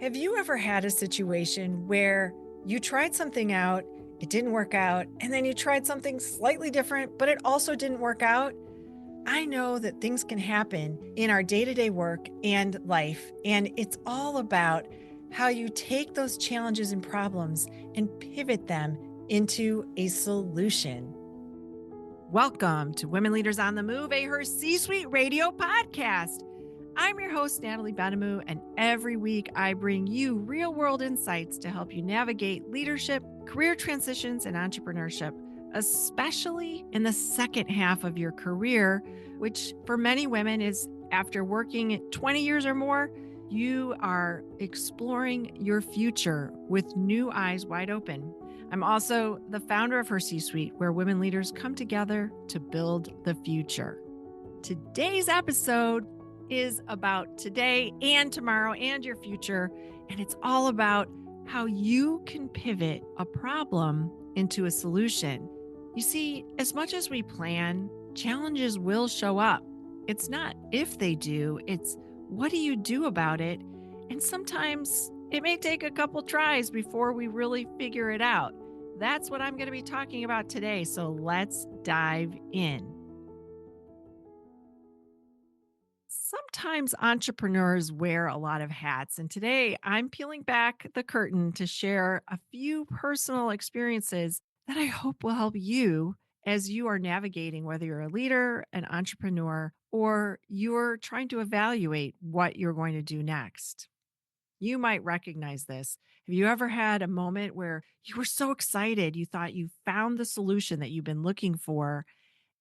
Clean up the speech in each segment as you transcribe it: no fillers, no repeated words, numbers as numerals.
Have you ever had a situation where you tried something out, it didn't work out, and then you tried something slightly different, but it also didn't work out? I know that things can happen in our day to day work and life, and it's all about how you take those challenges and problems and pivot them into a solution. Welcome to Women Leaders on the Move, a Her C-Suite radio podcast. I'm your host, Natalie Benamou, and every week I bring you real world insights to help you navigate leadership, career transitions, and entrepreneurship, especially in the second half of your career, which for many women is after working 20 years or more, you are exploring your future with new eyes wide open. I'm also the founder of Her C-Suite, where women leaders come together to build the future. Today's episode is about today and tomorrow and your future. And it's all about how you can pivot a problem into a solution. You see, as much as we plan, challenges will show up. It's not if they do, it's what do you do about it? And sometimes it may take a couple tries before we really figure it out. That's what I'm going to be talking about today. So let's dive in. Sometimes entrepreneurs wear a lot of hats, and today I'm peeling back the curtain to share a few personal experiences that I hope will help you as you are navigating whether you're a leader, an entrepreneur, or you're trying to evaluate what you're going to do next. You might recognize this. Have you ever had a moment where you were so excited, you thought you found the solution that you've been looking for,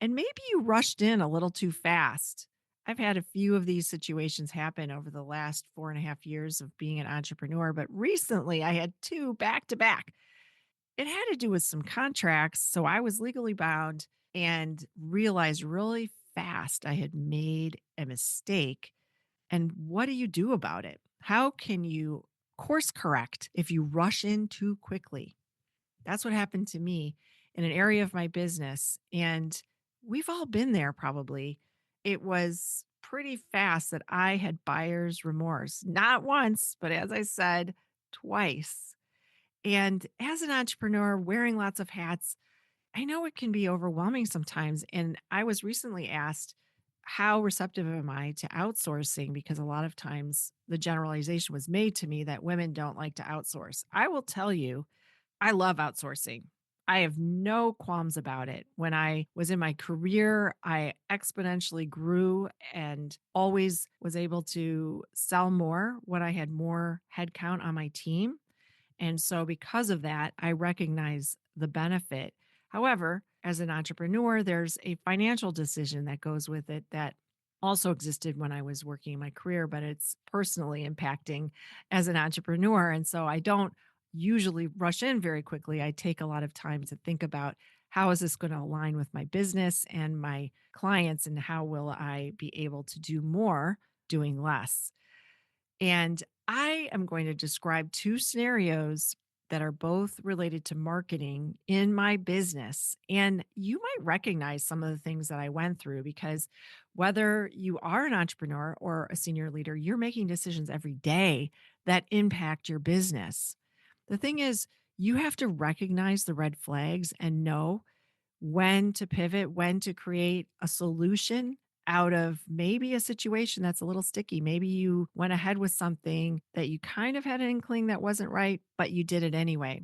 and maybe you rushed in a little too fast? I've had a few of these situations happen over the last 4.5 years of being an entrepreneur, but recently I had two back to back. It had to do with some contracts. So I was legally bound and realized really fast I had made a mistake. And what do you do about it? How can you course correct if you rush in too quickly? That's what happened to me in an area of my business. And we've all been there probably. It was pretty fast that I had buyer's remorse, not once, but as I said, twice. And as an entrepreneur, wearing lots of hats, I know it can be overwhelming sometimes. And I was recently asked, how receptive am I to outsourcing? Because a lot of times the generalization was made to me that women don't like to outsource. I will tell you, I love outsourcing. I have no qualms about it. When I was in my career, I exponentially grew and always was able to sell more when I had more headcount on my team. And so, because of that, I recognize the benefit. However, as an entrepreneur, there's a financial decision that goes with it that also existed when I was working in my career, but it's personally impacting as an entrepreneur. And so, I don't usually rush in very quickly. I take a lot of time to think about how is this going to align with my business and my clients, and how will I be able to do more doing less. And I am going to describe two scenarios that are both related to marketing in my business. And you might recognize some of the things that I went through because whether you are an entrepreneur or a senior leader, you're making decisions every day that impact your business. The thing is, you have to recognize the red flags and know when to pivot, when to create a solution out of maybe a situation that's a little sticky. Maybe you went ahead with something that you kind of had an inkling that wasn't right, but you did it anyway.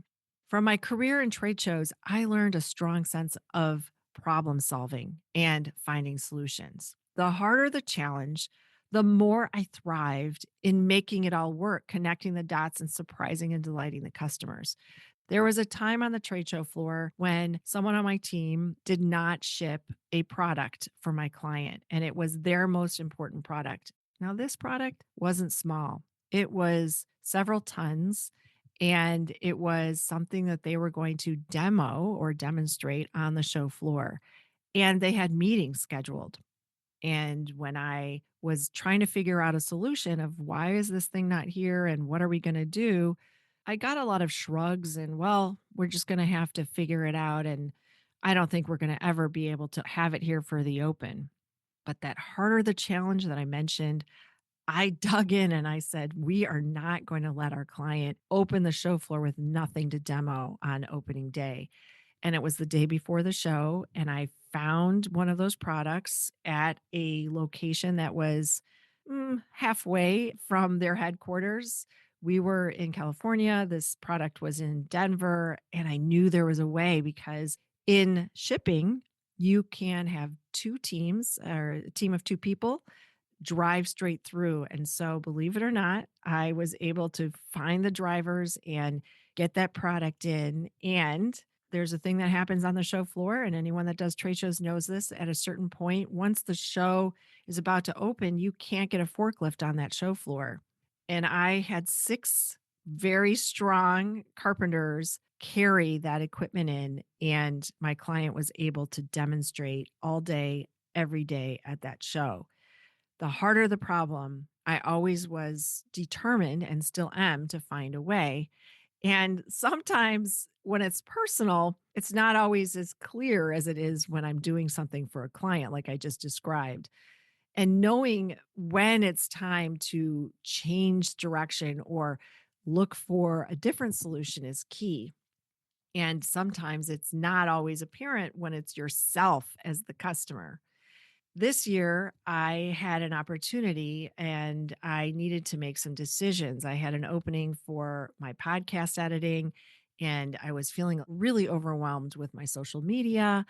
From my career in trade shows, I learned a strong sense of problem solving and finding solutions. The harder the challenge, the more I thrived in making it all work, connecting the dots and surprising and delighting the customers. There was a time on the trade show floor when someone on my team did not ship a product for my client, and it was their most important product. Now, this product wasn't small, it was several tons, and it was something that they were going to demo or demonstrate on the show floor. And they had meetings scheduled. And when I was trying to figure out a solution of why is this thing not here and what are we going to do, I got a lot of shrugs and, well, we're just going to have to figure it out. And I don't think we're going to ever be able to have it here for the open. But that harder the challenge that I mentioned, I dug in and I said, we are not going to let our client open the show floor with nothing to demo on opening day. And it was the day before the show. And I found one of those products at a location that was halfway from their headquarters. We were in California. This product was in Denver. And I knew there was a way because in shipping, you can have two teams or a team of two people drive straight through. And so, believe it or not, I was able to find the drivers and get that product in. And there's a thing that happens on the show floor, and anyone that does trade shows knows this. At a certain point, once the show is about to open, you can't get a forklift on that show floor. And I had six very strong carpenters carry that equipment in, and my client was able to demonstrate all day, every day at that show. The harder the problem, I always was determined and still am to find a way. And sometimes when it's personal, it's not always as clear as it is when I'm doing something for a client, like I just described. And knowing when it's time to change direction or look for a different solution is key. And sometimes it's not always apparent when it's yourself as the customer. This year, I had an opportunity and I needed to make some decisions. I had an opening for my podcast editing, and I was feeling really overwhelmed with my social media.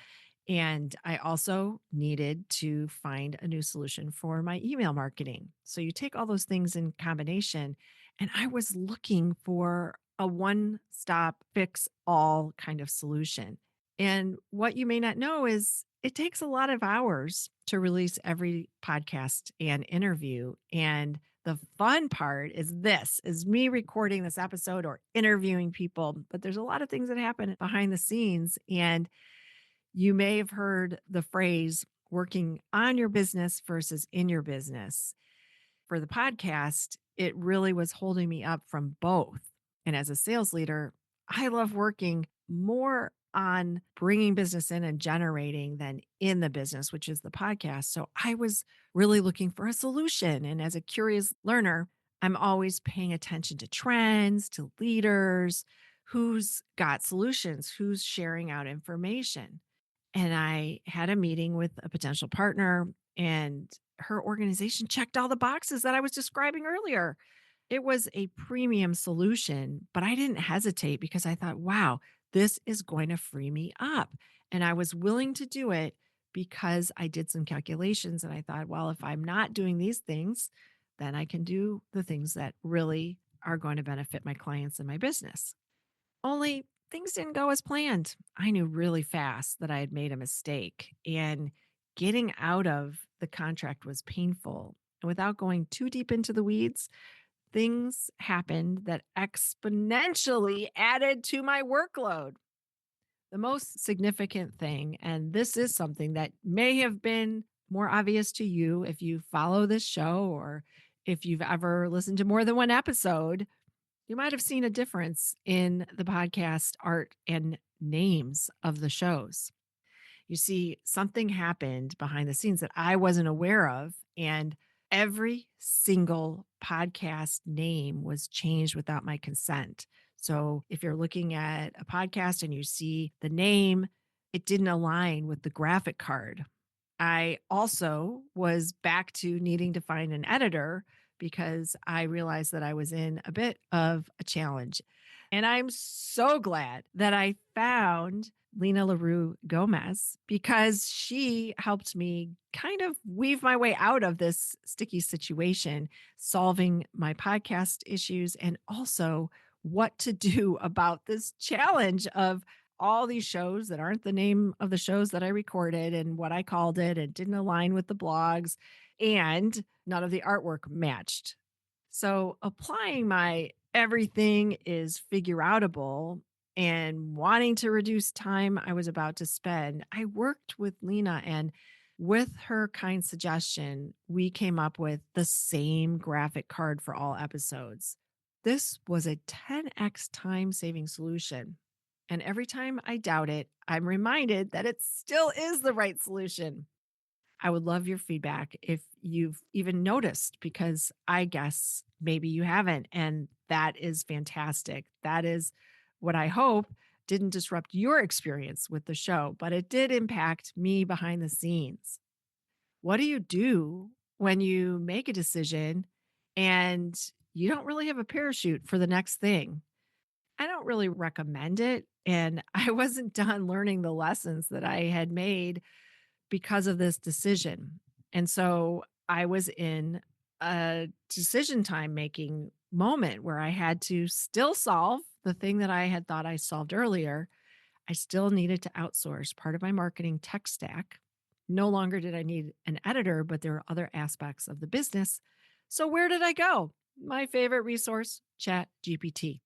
And I also needed to find a new solution for my email marketing. So you take all those things in combination, and I was looking for a one stop fix all kind of solution. And what you may not know is it takes a lot of hours to release every podcast and interview. And the fun part is me recording this episode or interviewing people, but there's a lot of things that happen behind the scenes. And you may have heard the phrase working on your business versus in your business. For the podcast, it really was holding me up from both. And as a sales leader, I love working more on bringing business in and generating than in the business, which is the podcast. So I was really looking for a solution. And as a curious learner, I'm always paying attention to trends, to leaders, who's got solutions, who's sharing out information. And I had a meeting with a potential partner, and her organization checked all the boxes that I was describing earlier. It was a premium solution, but I didn't hesitate because I thought, wow, this is going to free me up. And I was willing to do it because I did some calculations and I thought, well, if I'm not doing these things, then I can do the things that really are going to benefit my clients and my business. Only things didn't go as planned. I knew really fast that I had made a mistake, and getting out of the contract was painful. And without going too deep into the weeds, things happened that exponentially added to my workload. The most significant thing, and this is something that may have been more obvious to you if you follow this show or if you've ever listened to more than one episode, you might have seen a difference in the podcast art and names of the shows. You see, something happened behind the scenes that I wasn't aware of, and every single podcast name was changed without my consent. So if you're looking at a podcast and you see the name, it didn't align with the graphic card. I also was back to needing to find an editor because I realized that I was in a bit of a challenge. And I'm so glad that I found Lena LaRue Gomez because she helped me kind of weave my way out of this sticky situation, solving my podcast issues and also what to do about this challenge of all these shows that aren't the name of the shows that I recorded and what I called it and didn't align with the blogs, and none of the artwork matched. So applying my everything is figure outable and wanting to reduce time I was about to spend, I worked with Lena, and with her kind suggestion, we came up with the same graphic card for all episodes. This was a 10x time saving solution. And every time I doubt it, I'm reminded that it still is the right solution. I would love your feedback if you've even noticed, because I guess maybe you haven't. And that is fantastic. That is what I hope didn't disrupt your experience with the show, but it did impact me behind the scenes. What do you do when you make a decision and you don't really have a parachute for the next thing? I don't really recommend it. And I wasn't done learning the lessons that I had made because of this decision. And so I was in a decision time making moment where I had to still solve the thing that I had thought I solved earlier. I still needed to outsource part of my marketing tech stack. No longer did I need an editor, but there are other aspects of the business. So where did I go? My favorite resource, Chat GPT.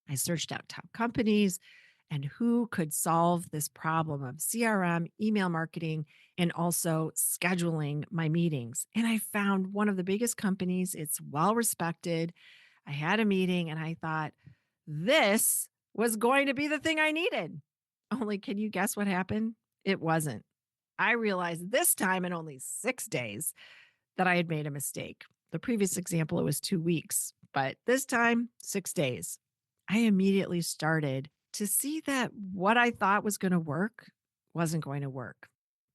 I searched out top companies and who could solve this problem of CRM, email marketing, and also scheduling my meetings. And I found one of the biggest companies. It's well respected. I had a meeting and I thought, this was going to be the thing I needed. Only, can you guess what happened? It wasn't. I realized this time in only 6 days that I had made a mistake. The previous example, it was 2 weeks, but this time, 6 days. I immediately started to see that what I thought was going to work wasn't going to work.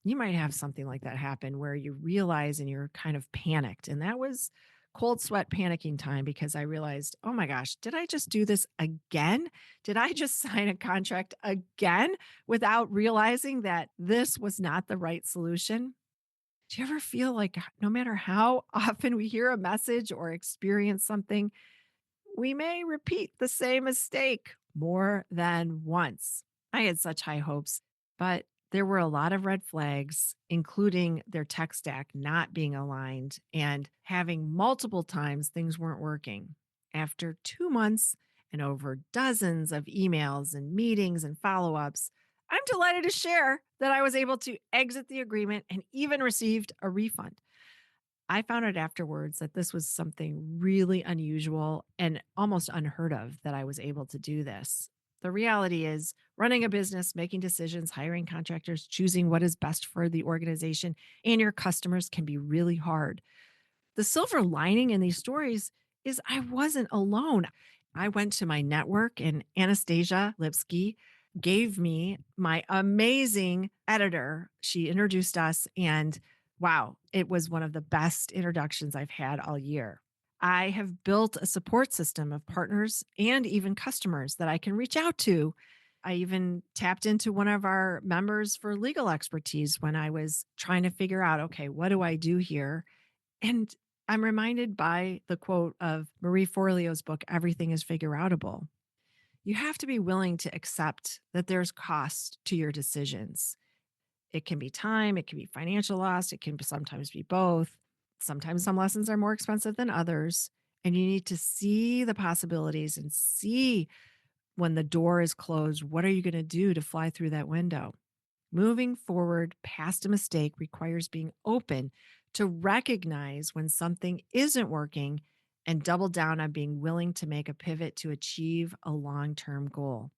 You might have something like that happen where you realize and you're kind of panicked. And that was cold sweat panicking time, because I realized, oh my gosh, did I just do this again? Did I just sign a contract again without realizing that this was not the right solution? Do you ever feel like no matter how often we hear a message or experience something, we may repeat the same mistake more than once? I had such high hopes, but there were a lot of red flags, including their tech stack not being aligned and having multiple times things weren't working. After 2 months and over dozens of emails and meetings and follow ups, I'm delighted to share that I was able to exit the agreement and even received a refund. I found out afterwards that this was something really unusual and almost unheard of that I was able to do this. The reality is, running a business, making decisions, hiring contractors, choosing what is best for the organization and your customers can be really hard. The silver lining in these stories is I wasn't alone. I went to my network, and Anastasia Lipsky gave me my amazing editor. She introduced us, and wow, it was one of the best introductions I've had all year. I have built a support system of partners and even customers that I can reach out to. I even tapped into one of our members for legal expertise when I was trying to figure out, okay, what do I do here? And I'm reminded by the quote of Marie Forleo's book, Everything is Figure Outable. You have to be willing to accept that there's cost to your decisions. It can be time, it can be financial loss, it can sometimes be both. Sometimes some lessons are more expensive than others. And you need to see the possibilities and see when the door is closed, what are you going to do to fly through that window? Moving forward past a mistake requires being open to recognize when something isn't working and double down on being willing to make a pivot to achieve a long term goal.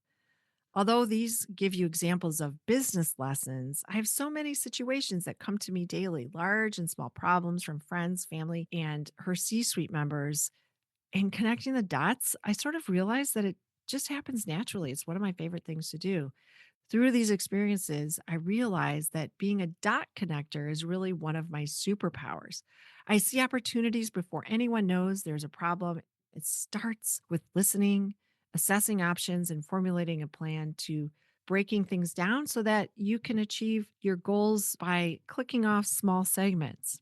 Although these give you examples of business lessons, I have so many situations that come to me daily, large and small problems from friends, family, and her C suite members. And connecting the dots, I sort of realized that it just happens naturally. It's one of my favorite things to do. Through these experiences, I realized that being a dot connector is really one of my superpowers. I see opportunities before anyone knows there's a problem. It starts with listening, assessing options, and formulating a plan to breaking things down so that you can achieve your goals by clicking off small segments.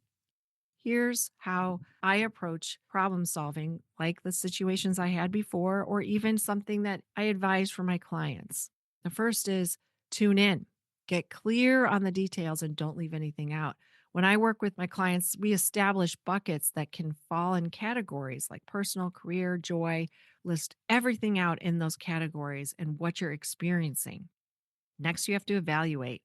Here's how I approach problem solving, like the situations I had before, or even something that I advise for my clients. The first is tune in, get clear on the details, and don't leave anything out. When I work with my clients, we establish buckets that can fall in categories like personal, career, joy, list everything out in those categories and what you're experiencing. Next, you have to evaluate.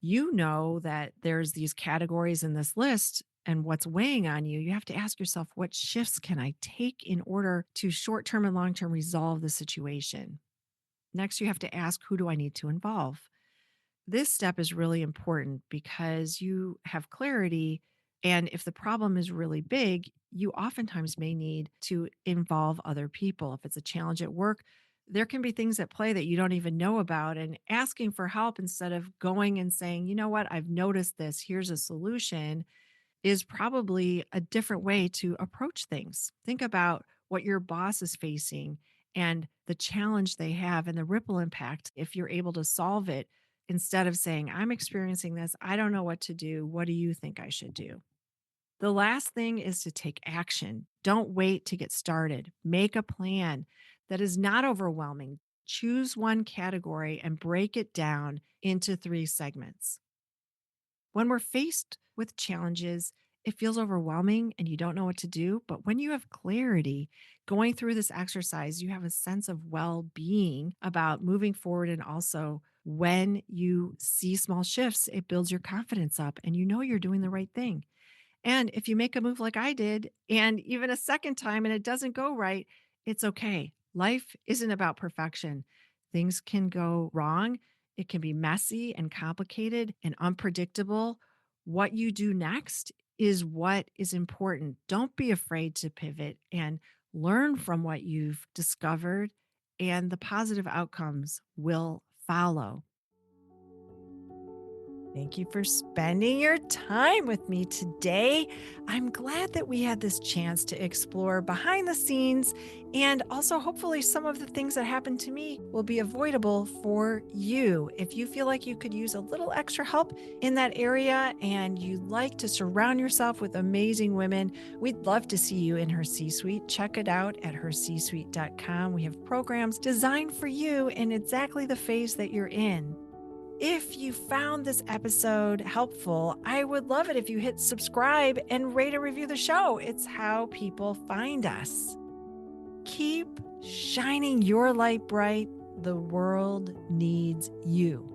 You know that there's these categories in this list and what's weighing on you. You have to ask yourself, what shifts can I take in order to short term and long term resolve the situation? Next, you have to ask, who do I need to involve? This step is really important because you have clarity. And if the problem is really big, you oftentimes may need to involve other people. If it's a challenge at work, there can be things at play that you don't even know about. And asking for help instead of going and saying, you know what, I've noticed this, here's a solution, is probably a different way to approach things. Think about what your boss is facing and the challenge they have and the ripple impact if you're able to solve it instead of saying, I'm experiencing this. I don't know what to do. What do you think I should do? The last thing is to take action. Don't wait to get started. Make a plan that is not overwhelming. Choose one category and break it down into three segments. When we're faced with challenges, it feels overwhelming and you don't know what to do. But when you have clarity going through this exercise, you have a sense of well being about moving forward. And also, when you see small shifts, it builds your confidence up and you know you're doing the right thing. And if you make a move like I did, and even a second time and it doesn't go right, it's okay. Life isn't about perfection. Things can go wrong. It can be messy and complicated and unpredictable. What you do next is what is important. Don't be afraid to pivot and learn from what you've discovered, and the positive outcomes will follow. Thank you for spending your time with me today. I'm glad that we had this chance to explore behind the scenes, and also hopefully some of the things that happened to me will be avoidable for you. If you feel like you could use a little extra help in that area and you'd like to surround yourself with amazing women, we'd love to see you in her C-suite. Check it out at hercsuite.com. We have programs designed for you in exactly the phase that you're in. If you found this episode helpful, I would love it if you hit subscribe and rate and review the show. It's how people find us. Keep shining your light bright. The world needs you.